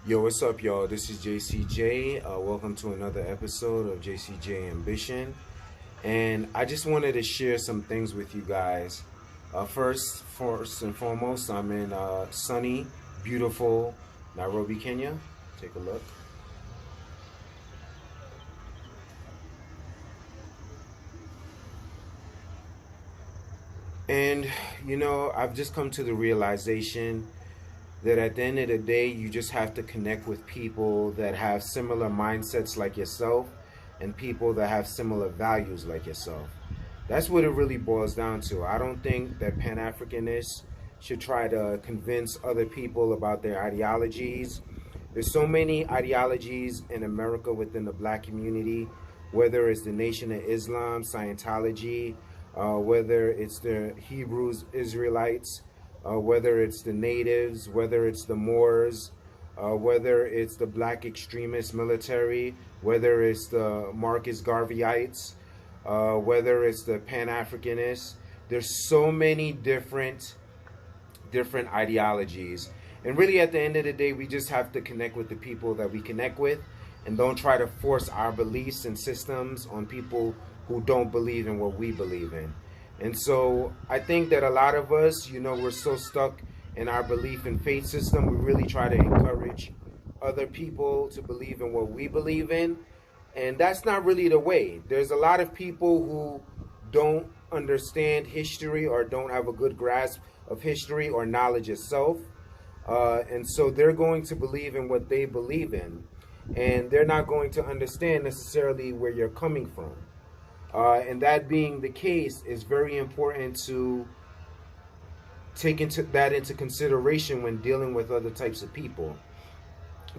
Yo, what's up, y'all? This is JCJ. Welcome to another episode of JCJ Ambition. And I just wanted to share some things with you guys. First and foremost, I'm in sunny, beautiful Nairobi, Kenya. Take a look. And, I've just come to the realization that at the end of the day, you just have to connect with people that have similar mindsets like yourself and people that have similar values like yourself. That's what it really boils down to. I don't think that Pan-Africanists should try to convince other people about their ideologies. There's so many ideologies in America within the black community, whether it's the Nation of Islam, Scientology, whether it's the Hebrews, Israelites, whether it's the natives, whether it's the Moors, whether it's the black extremist military, whether it's the Marcus Garveyites, whether it's the Pan-Africanists. There's so many different ideologies. And really at the end of the day, we just have to connect with the people that we connect with and don't try to force our beliefs and systems on people who don't believe in what we believe in. And so I think that a lot of us, we're so stuck in our belief and faith system. We really try to encourage other people to believe in what we believe in. And that's not really the way. There's a lot of people who don't understand history or don't have a good grasp of history or knowledge itself. And so they're going to believe in what they believe in. And they're not going to understand necessarily where you're coming from. And that being the case, it's very important to take that into consideration when dealing with other types of people.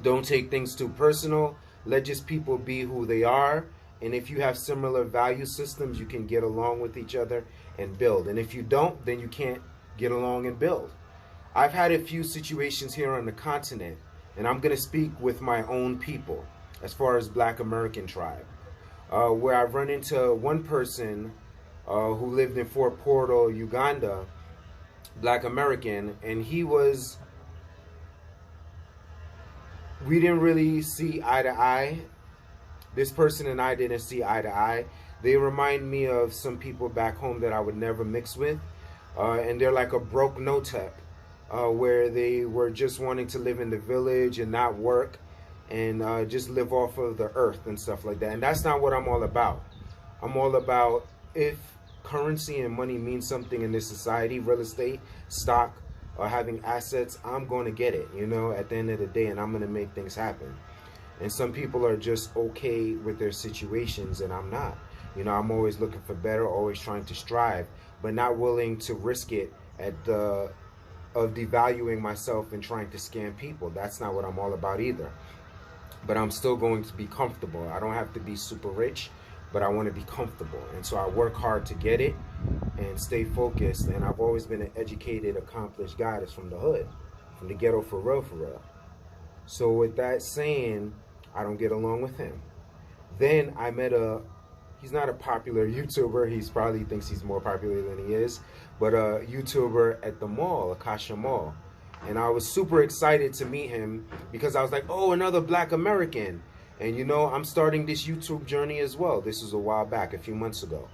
Don't take things too personal. Let just people be who they are. And if you have similar value systems, you can get along with each other and build. And if you don't, then you can't get along and build. I've had a few situations here on the continent, and I'm going to speak with my own people as far as Black American tribe. Where I've run into one person who lived in Fort Portal, Uganda, Black American, and we didn't really see eye to eye. This person and I didn't see eye to eye. They remind me of some people back home that I would never mix with, and they're like a broke no-tech, where they were just wanting to live in the village and not work, and just live off of the earth and stuff like that. And that's not what I'm all about. I'm all about, if currency and money means something in this society, real estate, stock, or having assets, I'm going to get it, at the end of the day, and I'm going to make things happen. And some people are just okay with their situations, and I'm not. I'm always looking for better, always trying to strive, but not willing to risk it of devaluing myself and trying to scam people. That's not what I'm all about either. But I'm still going to be comfortable. I don't have to be super rich, but I want to be comfortable. And so I work hard to get it and stay focused. And I've always been an educated, accomplished guy that's from the hood, from the ghetto for real, for real. So with that saying, I don't get along with him. Then I met he's not a popular YouTuber. He probably thinks he's more popular than he is, but a YouTuber at the mall, Akasha Mall. And I was super excited to meet him because I was like, oh, another Black American. And I'm starting this YouTube journey as well. This was a while back, a few months ago.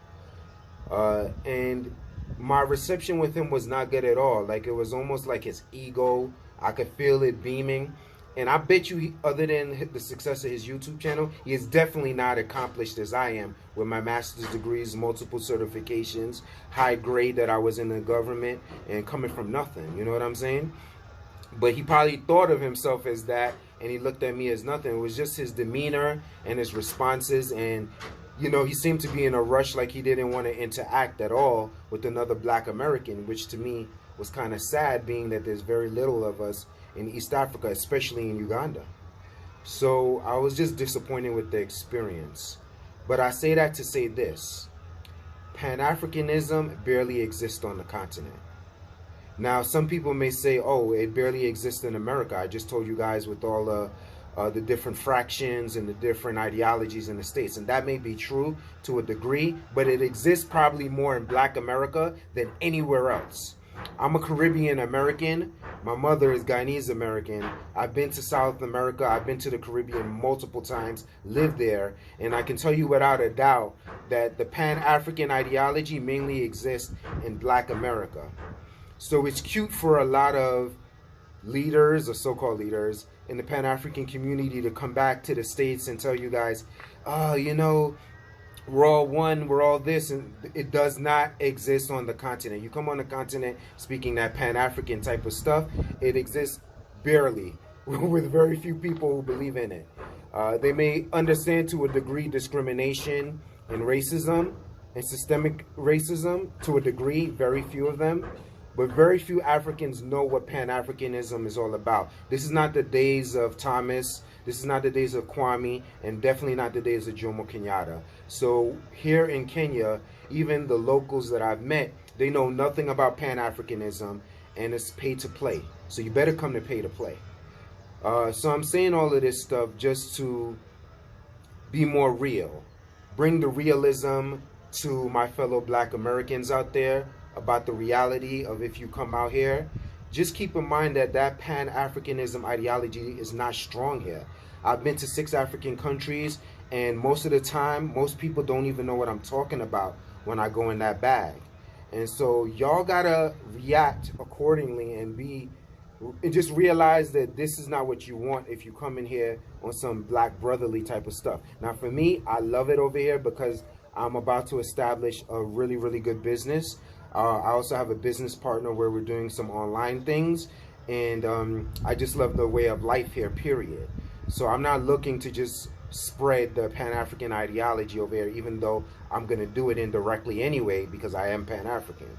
And my reception with him was not good at all. Like, it was almost like his ego. I could feel it beaming. And I bet you, other than the success of his YouTube channel, he is definitely not accomplished as I am with my master's degrees, multiple certifications, high grade that I was in the government, and coming from nothing. You know what I'm saying? But he probably thought of himself as that, and he looked at me as nothing. It was just his demeanor and his responses, and he seemed to be in a rush, like he didn't want to interact at all with another Black American, which to me was kind of sad, being that there's very little of us in East Africa, especially in Uganda. So I was just disappointed with the experience. But I say that to say this: Pan-Africanism barely exists on the continent. Now, some people may say, oh, it barely exists in America. I just told you guys with all the different fractions and the different ideologies in the States. And that may be true to a degree, but it exists probably more in Black America than anywhere else. I'm a Caribbean American. My mother is Guyanese American. I've been to South America. I've been to the Caribbean multiple times, lived there, and I can tell you without a doubt that the Pan-African ideology mainly exists in Black America. So it's cute for a lot of leaders or so-called leaders in the Pan-African community to come back to the States and tell you guys, oh, you know, we're all one, we're all this, and it does not exist on the continent. You come on the continent speaking that Pan-African type of stuff, it exists barely, with very few people who believe in it. They may understand to a degree discrimination and racism and systemic racism to a degree, very few of them. But very few Africans know what Pan-Africanism is all about. This is not the days of Thomas. This is not the days of Kwame, and definitely not the days of Jomo Kenyatta. So here in Kenya, even the locals that I've met, they know nothing about Pan-Africanism, and it's pay to play. So you better come to pay to play. So I'm saying all of this stuff just to be more real. Bring the realism to my fellow Black Americans out there about the reality of if you come out here. Just keep in mind that that Pan-Africanism ideology is not strong here. I've been to 6 African countries, and most of the time, most people don't even know what I'm talking about when I go in that bag. And so y'all gotta react accordingly and just realize that this is not what you want if you come in here on some Black brotherly type of stuff. Now for me, I love it over here because I'm about to establish a really, really good business. I also have a business partner where we're doing some online things, and I just love the way of life here, period. So I'm not looking to just spread the Pan-African ideology over here, even though I'm going to do it indirectly anyway because I am Pan-African.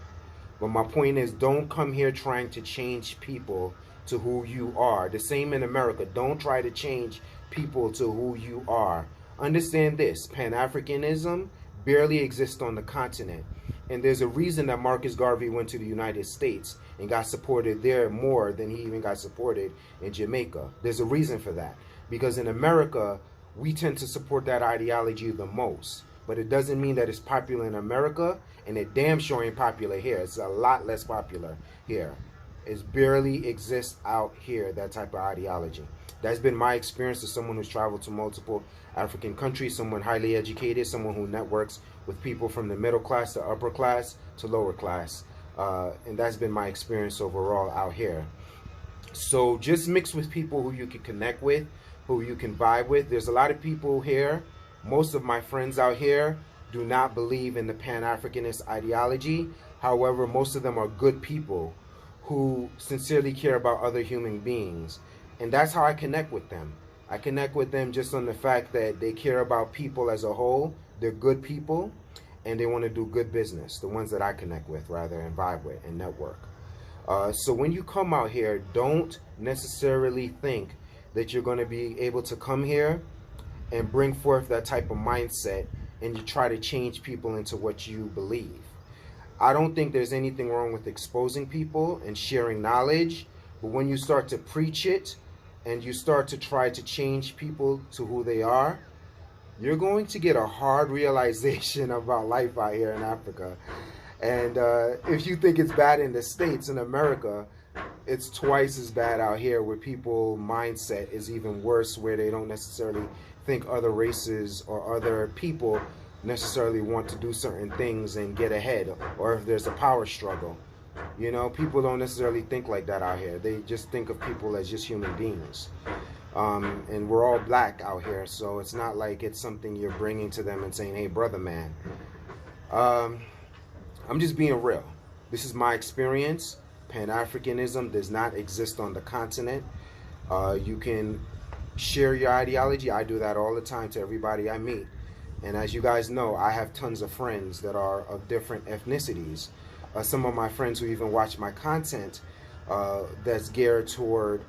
But my point is, don't come here trying to change people to who you are. The same in America. Don't try to change people to who you are. Understand this, Pan-Africanism barely exists on the continent. And there's a reason that Marcus Garveyites went to the United States and got supported there more than he even got supported in Jamaica. There's a reason for that. Because in America, we tend to support that ideology the most. But it doesn't mean that it's popular in America, and it damn sure ain't popular here. It's a lot less popular here. It barely exists out here, that type of ideology. That's been my experience as someone who's traveled to multiple African countries, someone highly educated, someone who networks with people from the middle class to upper class to lower class. And that's been my experience overall out here. So just mix with people who you can connect with, who you can vibe with. There's a lot of people here. Most of my friends out here do not believe in the Pan-Africanist ideology. However, most of them are good people who sincerely care about other human beings. And that's how I connect with them. I connect with them just on the fact that they care about people as a whole. They're good people, and they want to do good business. The ones that I connect with, rather, and vibe with and network. So when you come out here, don't necessarily think that you're going to be able to come here and bring forth that type of mindset and you try to change people into what you believe. I don't think there's anything wrong with exposing people and sharing knowledge, but when you start to preach it and you start to try to change people to who they are, you're going to get a hard realization about life out here in Africa. And if you think it's bad in the States, in America, it's twice as bad out here, where people mindset is even worse, where they don't necessarily think other races or other people necessarily want to do certain things and get ahead, or if there's a power struggle. You know, people don't necessarily think like that out here. They just think of people as just human beings. And we're all Black out here, so it's not like it's something you're bringing to them and saying, hey, brother, man. I'm just being real. This is my experience. Pan-Africanism does not exist on the continent. You can share your ideology. I do that all the time to everybody I meet. And as you guys know, I have tons of friends that are of different ethnicities. Some of my friends who even watch my content that's geared toward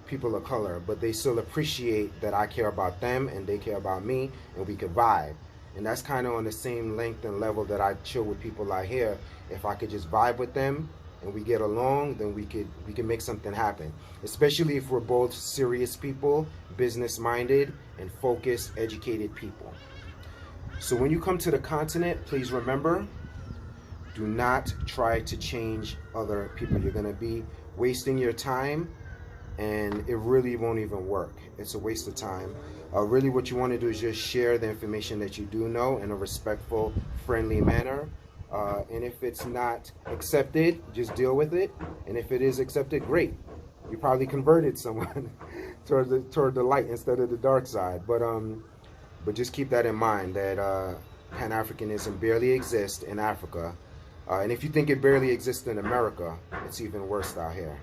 people of color, but they still appreciate that I care about them and they care about me, and we could vibe. And that's kind of on the same length and level that I chill with people out here. If I could just vibe with them and we get along, then we can make something happen. Especially if we're both serious people, business-minded, and focused, educated people. So when you come to the continent, please remember, Do not try to change other people. You're going to be wasting your time, and it really won't even work. It's a waste of time. Really what you want to do is just share the information that you do know in a respectful, friendly manner. And if it's not accepted, just deal with it. And if it is accepted, great. You probably converted someone toward the light instead of the dark side. But just keep that in mind, that Pan-Africanism barely exists in Africa. And if you think it barely exists in America, it's even worse out here.